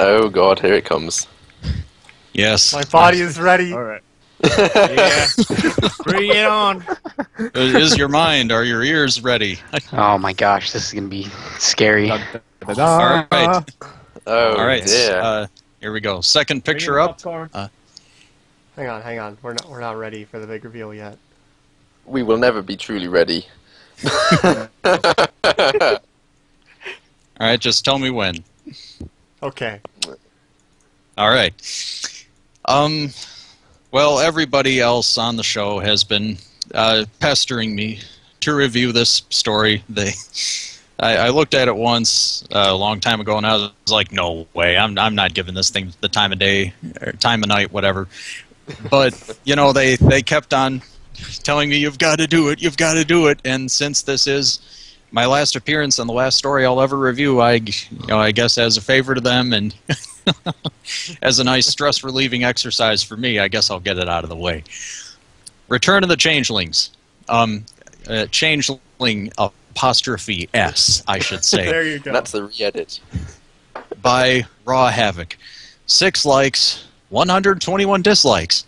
Oh god, here it comes. Yes. My body is ready. All right. Yeah. Bring it on. Is your mind? Are your ears ready? Oh my gosh, this is gonna be scary. Dun, dun, dun, All right. Oh All right. dear. Here we go. Second Bring picture in up. popcorn. Hang on. We're not ready for the big reveal yet. We will never be truly ready. All right. Just tell me when. Okay. All right. Well, everybody else on the show has been pestering me to review this story. I looked at it once a long time ago, and I was like, "No way! I'm not giving this thing the time of day, or time of night, whatever." But you know, they kept on telling me, "You've got to do it. You've got to do it." And since this is my last appearance and the last story I'll ever review, I guess as a favor to them and as a nice stress-relieving exercise for me, I guess I'll get it out of the way. Return of the Changelings. Changeling apostrophe S, I should say. There you go. That's the re-edit. By RawHavoc. 6 likes, 121 dislikes.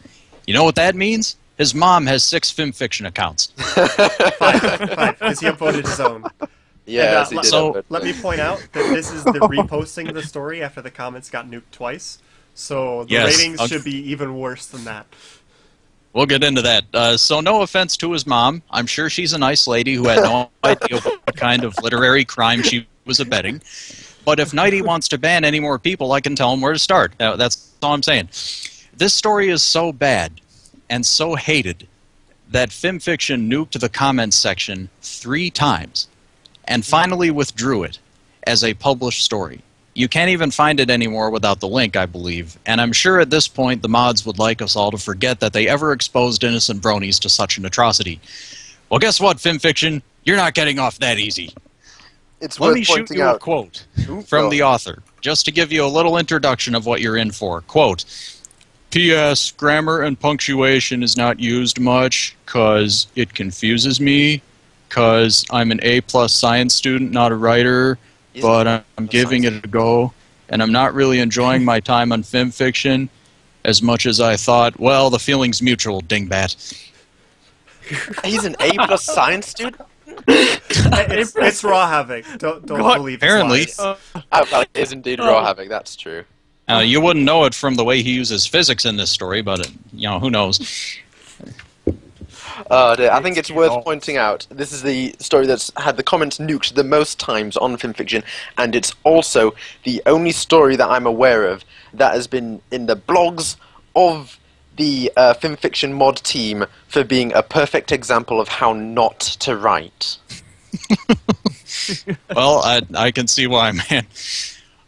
You know what that means? His mom has 6 FIMfiction accounts. 5, because he upvoted his own. Yes, And, he did. so- Let me point out that this is the reposting the story after the comments got nuked twice. So the Yes. ratings should be even worse than that. We'll get into that. So no offense to his mom. I'm sure she's a nice lady who had no idea what kind of literary crime she was abetting. But if Nighty wants to ban any more people, I can tell him where to start. That's all I'm saying. This story is so bad and so hated that FIMfiction nuked the comments section 3 times and finally withdrew it as a published story. You can't even find it anymore without the link, I believe, and I'm sure at this point the mods would like us all to forget that they ever exposed innocent bronies to such an atrocity. Well, guess what, FIMfiction? You're not getting off that easy. It's Let worth me shoot pointing you out. a quote Ooh, from go the author, just to give you a little introduction of what you're in for. Quote, P.S. Grammar and punctuation is not used much because it confuses me, because I'm an A-plus science student, not a writer, but I'm giving it a go, and I'm not really enjoying my time on FIMfiction as much as I thought. Well, the feeling's mutual, dingbat. He's an A+ science student? It's RawHavoc. Don't believe his apparently. lies. That is indeed RawHavoc, that's true. You wouldn't know it from the way he uses physics in this story, but, who knows. I think it's worth pointing out, this is the story that's had the comments nuked the most times on FIMfiction, and it's also the only story that I'm aware of that has been in the blogs of the FIMfiction mod team for being a perfect example of how not to write. Well, I can see why, man.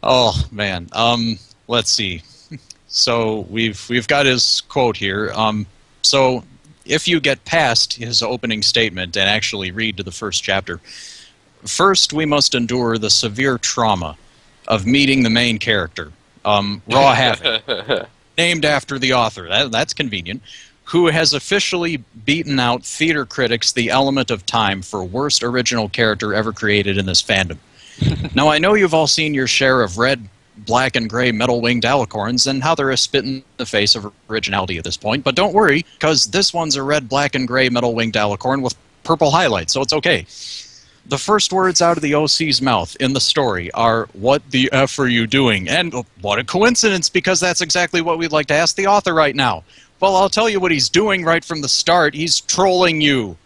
Oh, man. Let's see. So we've got his quote here. So if you get past his opening statement and actually read to the first chapter, first we must endure the severe trauma of meeting the main character, RawHavoc, named after the author. That's convenient. Who has officially beaten out theater critics the element of time for worst original character ever created in this fandom. Now, I know you've all seen your share of red, black, and gray metal-winged alicorns and how they're a spit in the face of originality at this point, but don't worry, because this one's a red, black, and gray metal-winged alicorn with purple highlights, so it's okay. The first words out of the OC's mouth in the story are, "What the F are you doing?" And what a coincidence, because that's exactly what we'd like to ask the author right now. Well, I'll tell you what he's doing right from the start. He's trolling you.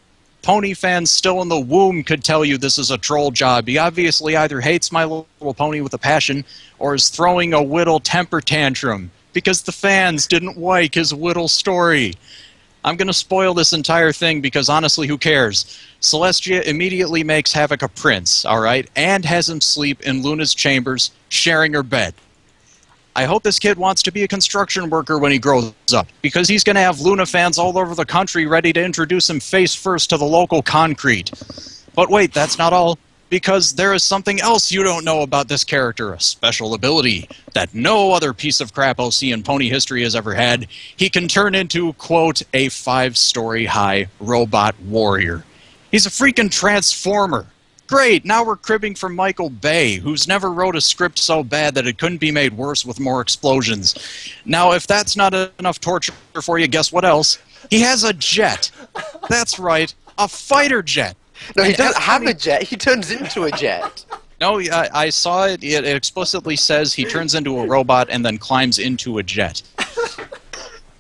Pony fans still in the womb could tell you this is a troll job. He obviously either hates My Little Pony with a passion or is throwing a Whittle temper tantrum because the fans didn't like his Whittle story. I'm going to spoil this entire thing because honestly, who cares? Celestia immediately makes Havoc a prince, alright, and has him sleep in Luna's chambers, sharing her bed. I hope this kid wants to be a construction worker when he grows up, because he's going to have Luna fans all over the country ready to introduce him face first to the local concrete. But wait, that's not all, because there is something else you don't know about this character, a special ability that no other piece of crap OC in pony history has ever had. He can turn into, quote, a 5-story high robot warrior. He's a freaking transformer. Great, now we're cribbing from Michael Bay, who's never wrote a script so bad that it couldn't be made worse with more explosions. Now, if that's not enough torture for you, guess what else? He has a jet. That's right, a fighter jet. No, he And doesn't have a jet. He turns into a jet. No, I saw it. It explicitly says he turns into a robot and then climbs into a jet.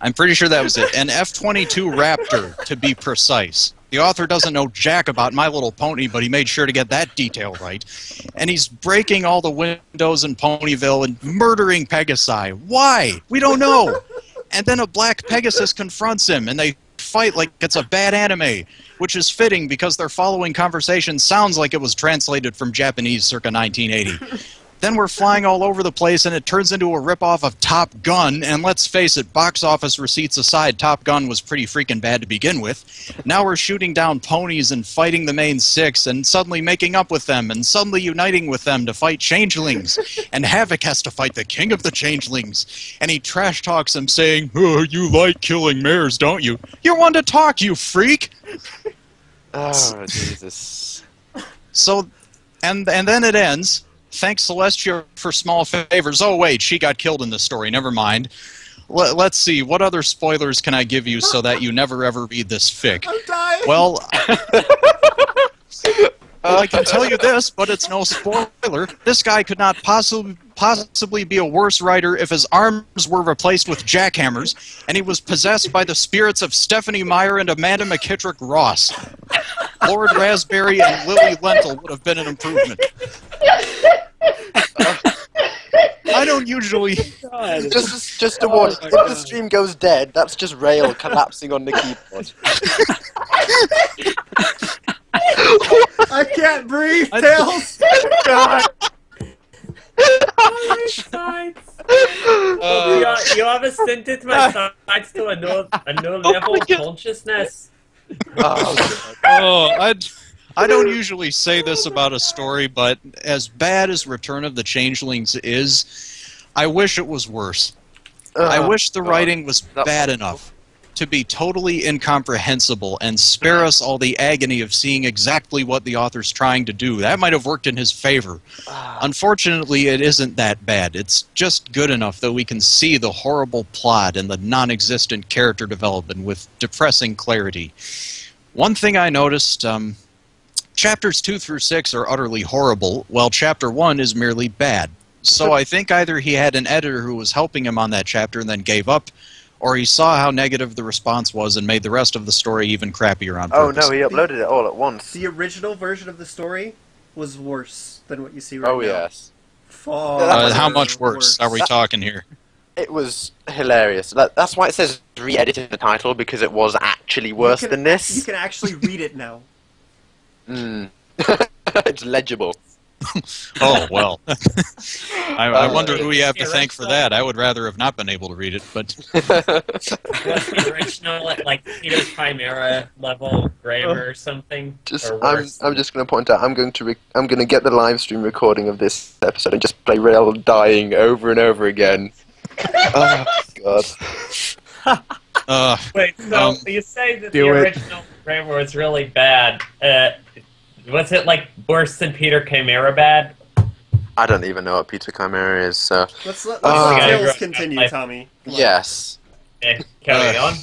I'm pretty sure that was it. An F-22 Raptor, to be precise. The author doesn't know jack about My Little Pony, but he made sure to get that detail right. And he's breaking all the windows in Ponyville and murdering Pegasi. Why? We don't know. And then a black Pegasus confronts him, and they fight like it's a bad anime, which is fitting because their following conversation sounds like it was translated from Japanese circa 1980. Then we're flying all over the place, and it turns into a ripoff of Top Gun, and let's face it, box office receipts aside, Top Gun was pretty freaking bad to begin with. Now we're shooting down ponies and fighting the main six, and suddenly making up with them, and suddenly uniting with them to fight Changelings. And Havoc has to fight the king of the Changelings, and he trash talks him saying, "Oh, you like killing mares, don't you? You're one to talk, you freak!" Oh, Jesus. So, and then it ends. Thanks Celestia for small favors. Oh wait, she got killed in this story. Never mind. Let's see. What other spoilers can I give you so that you never ever read this fic? I'm dying. Well, I can tell you this, but it's no spoiler. This guy could not possibly be a worse writer if his arms were replaced with jackhammers and he was possessed by the spirits of Stephanie Meyer and Amanda McKittrick Ross. Lord Raspberry and Lily Lentil would have been an improvement. I don't usually... Just a warning. If the stream goes dead, that's just Rail collapsing on the keyboard. I can't breathe, Tails! God! You have ascended my sides to a new level of consciousness. I don't usually say this about a story, but as bad as Return of the Changelings is, I wish it was worse. I wish the writing was bad enough to be totally incomprehensible and spare us all the agony of seeing exactly what the author's trying to do. That might have worked in his favor. Unfortunately, it isn't that bad. It's just good enough that we can see the horrible plot and the non-existent character development with depressing clarity. One thing I noticed, chapters 2 through 6 are utterly horrible, while chapter 1 is merely bad. So I think either he had an editor who was helping him on that chapter and then gave up, or he saw how negative the response was and made the rest of the story even crappier on purpose. Oh no, he uploaded it all at once. The original version of the story was worse than what you see right now. Oh yes. Far How much worse are we talking here? It was hilarious. That's why it says re-edit in the title, because it was actually worse than this. You can actually read it now. It's legible. Oh, well. I wonder who you have to thank for that. I would rather have not been able to read it, but... What's the original, like Peter Chimera level grammar or something? Or worse? I'm just going to point out, I'm going to get the live stream recording of this episode and just play Rail dying over and over again. Oh, God. Wait, so you say that the original grammar was really bad. Was it like worse than Peter Chimera bad? I don't even know what Peter Chimera is, so... Let's let Tails continue, Tommy. Yes. Okay, carry on.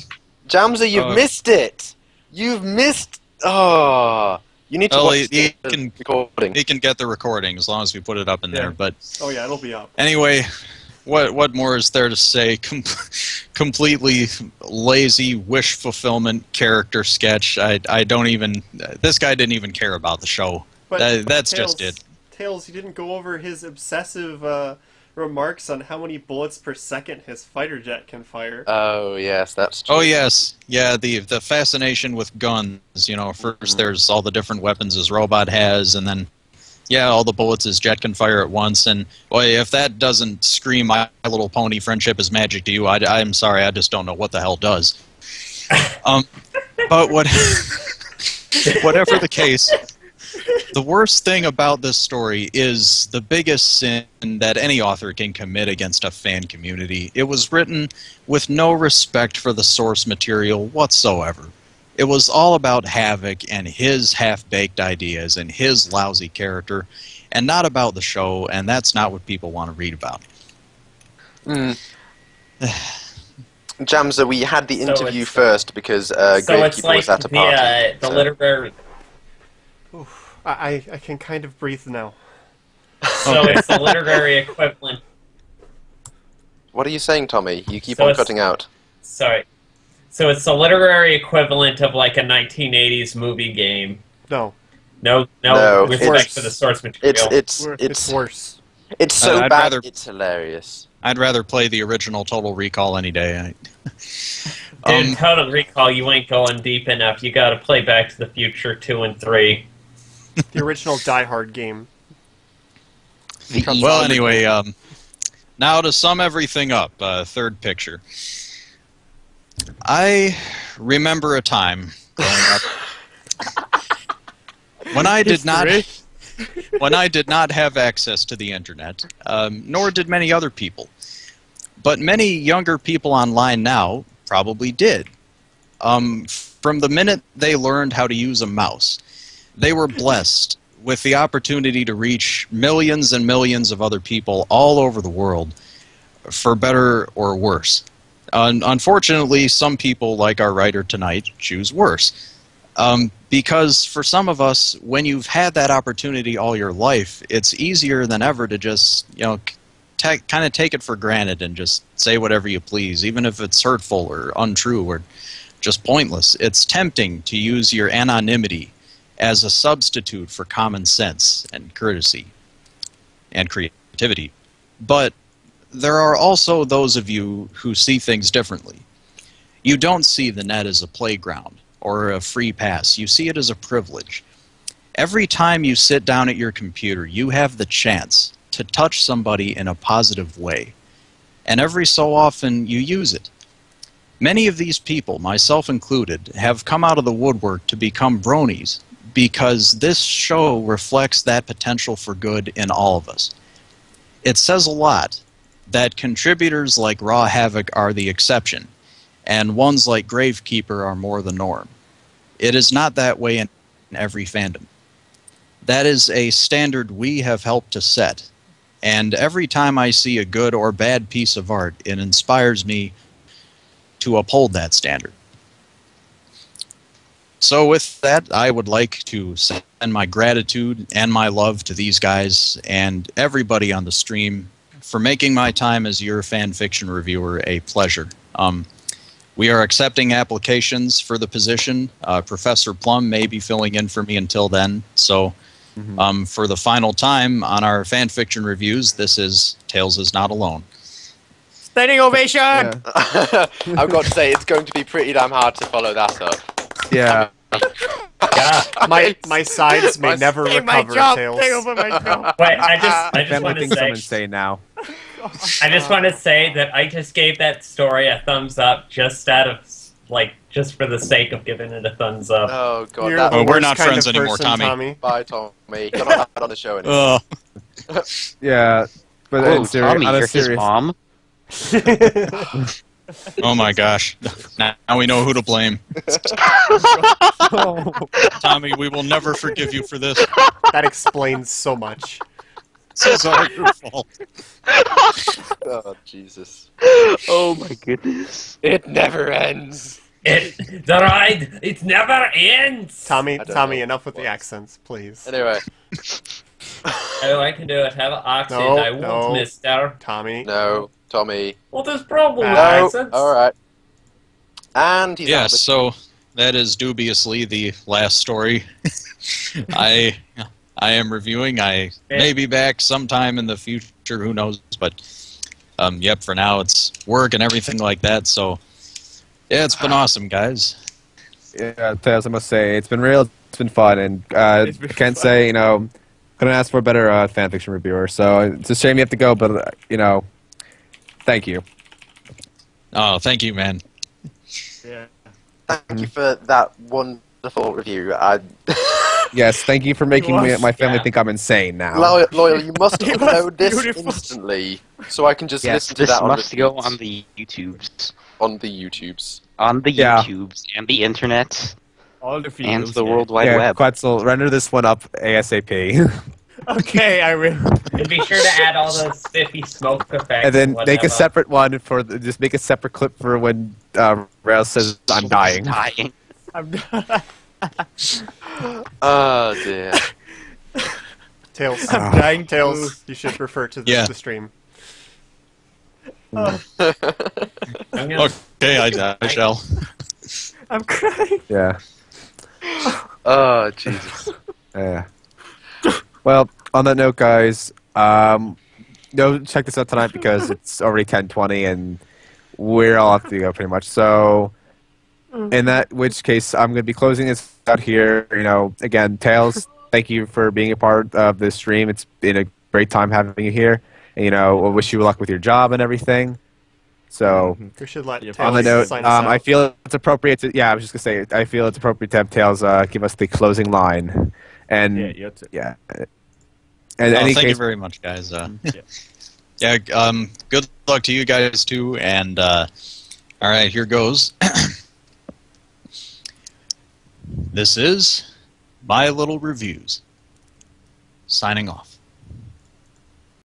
Jamza, you've missed it! You've missed... Oh... You need to watch the recording. He can get the recording as long as we put it up in there, but... Oh yeah, it'll be up. Anyway... What more is there to say? Completely lazy wish fulfillment character sketch. I don't even... This guy didn't even care about the show. But that's just it. Tails, you didn't go over his obsessive remarks on how many bullets per second his fighter jet can fire. Oh, yes, that's true. Oh, yes. Yeah, the fascination with guns. You know, first there's all the different weapons his robot has, and then... Yeah, all the bullets his jet can fire at once, and boy, if that doesn't scream My Little Pony friendship is magic to you, I'm sorry, I just don't know what the hell does. But whatever the case, the worst thing about this story is the biggest sin that any author can commit against a fan community. It was written with no respect for the source material whatsoever. It was all about Havoc and his half-baked ideas and his lousy character, and not about the show, and that's not what people want to read about. Jamza, we had the interview it's, first because so Gravekeeper it's like was at a party. the literary. Oof, I can kind of breathe now. So it's the literary equivalent. What are you saying, Tommy? You keep So on it's- cutting out. Sorry. So it's the literary equivalent of like a 1980s movie game. No, No, respect it's- for the source material. it's worse. It's so I'd bad. rather- It's hilarious. I'd rather play the original Total Recall any day. Dude, Total Recall, you ain't going deep enough. You gotta play Back to the Future 2 and 3. The original Die Hard game. Well, anyway, now to sum everything up, third picture. I remember a time growing up when I did not have access to the internet, nor did many other people. But many younger people online now probably did. From the minute they learned how to use a mouse, they were blessed with the opportunity to reach millions and millions of other people all over the world, for better or worse. Unfortunately, some people, like our writer tonight, choose worse. Because for some of us, when you've had that opportunity all your life, it's easier than ever to just, kind of take it for granted and just say whatever you please, even if it's hurtful or untrue or just pointless. It's tempting to use your anonymity as a substitute for common sense and courtesy and creativity. But there are also those of you who see things differently. You don't see the net as a playground or a free pass. You see it as a privilege. Every time you sit down at your computer, you have the chance to touch somebody in a positive way. And every so often, you use it. Many of these people, myself included, have come out of the woodwork to become bronies because this show reflects that potential for good in all of us. It says a lot that contributors like RawHavoc are the exception, and ones like Gravekeeper are more the norm. It is not that way in every fandom. That is a standard we have helped to set, and every time I see a good or bad piece of art, it inspires me to uphold that standard. So with that, I would like to send my gratitude and my love to these guys and everybody on the stream for making my time as your fan fiction reviewer a pleasure. We are accepting applications for the position. Professor Plum may be filling in for me until then. So for the final time on our fan fiction reviews, this is Tails is Not Alone. Standing ovation! I've got to say, it's going to be pretty damn hard to follow that up. Yeah. My sides may never Take my recover, job! Tails. Take over my job! Wait, I just Family want to thinks I'm say, insane now. I just want to say that I just gave that story a thumbs up just out of just for the sake of giving it a thumbs up. Oh god, You're that the we're worst not kind friends of anymore, person, Tommy. Bye, Tommy. You're not on the show anymore. Yeah. But Oh, Tommy, on a you're his serious mom? Oh my gosh. Now we know who to blame. Tommy, we will never forgive you for this. That explains so much. This is all your fault. Oh, Jesus. Oh my goodness. It never ends. The ride, it never ends! Tommy, I don't know enough with what the it was. accents, please. Anyway, Oh, I can do it. Have an accent. No, I won't, no. mister. Tommy. no, Tommy. What is problem with No. accents? Alright. And he's out Yes, of so that is dubiously the last story I am reviewing. I may be back sometime in the future, who knows, but yep, for now it's work and everything like that, so yeah, it's been awesome, guys. Yeah, Tails, I must say, it's been real, it's been fun, and I can't say, couldn't ask for a better fanfiction reviewer, so it's a shame you have to go, but, thank you. Oh, thank you, man. Yeah. Thank you for that wonderful review. Yes, thank you for making my family Yeah. think I'm insane now. Loyal, you must It was upload this beautiful. instantly, so I can just Yes, listen to this that must go repeat on the YouTubes. on the YouTubes. On the Yeah. YouTubes and the internet. All the fields. And the World Wide Yeah, Web. Quetzal, render this one up ASAP. Okay, I will. And be sure to add all those spiffy smoke effects. And then whatever. make a separate one for just make a separate clip for when Rails says I'm dying. I'm Oh dear. Tails. I'm dying, Tails. You should refer to the stream. Okay, I shall. I'm crying. Yeah. Oh Jesus. Yeah. Well, on that note, guys, check this out tonight because it's already 10:20 and we're all have to go pretty much. So, in that which case, I'm going to be closing this out here. You know, again, Tails, thank you for being a part of this stream. It's been a great time having you here. And, you know, we'll wish you luck with your job and everything. So, we should let Tails on the note, sign us out. I feel it's appropriate to. Yeah, I was just gonna say, I feel it's appropriate to have Tails give us the closing line. And yeah. And thank you very much, guys. Good luck to you guys too. And all right, here goes. This is My Little Reviews. Signing off.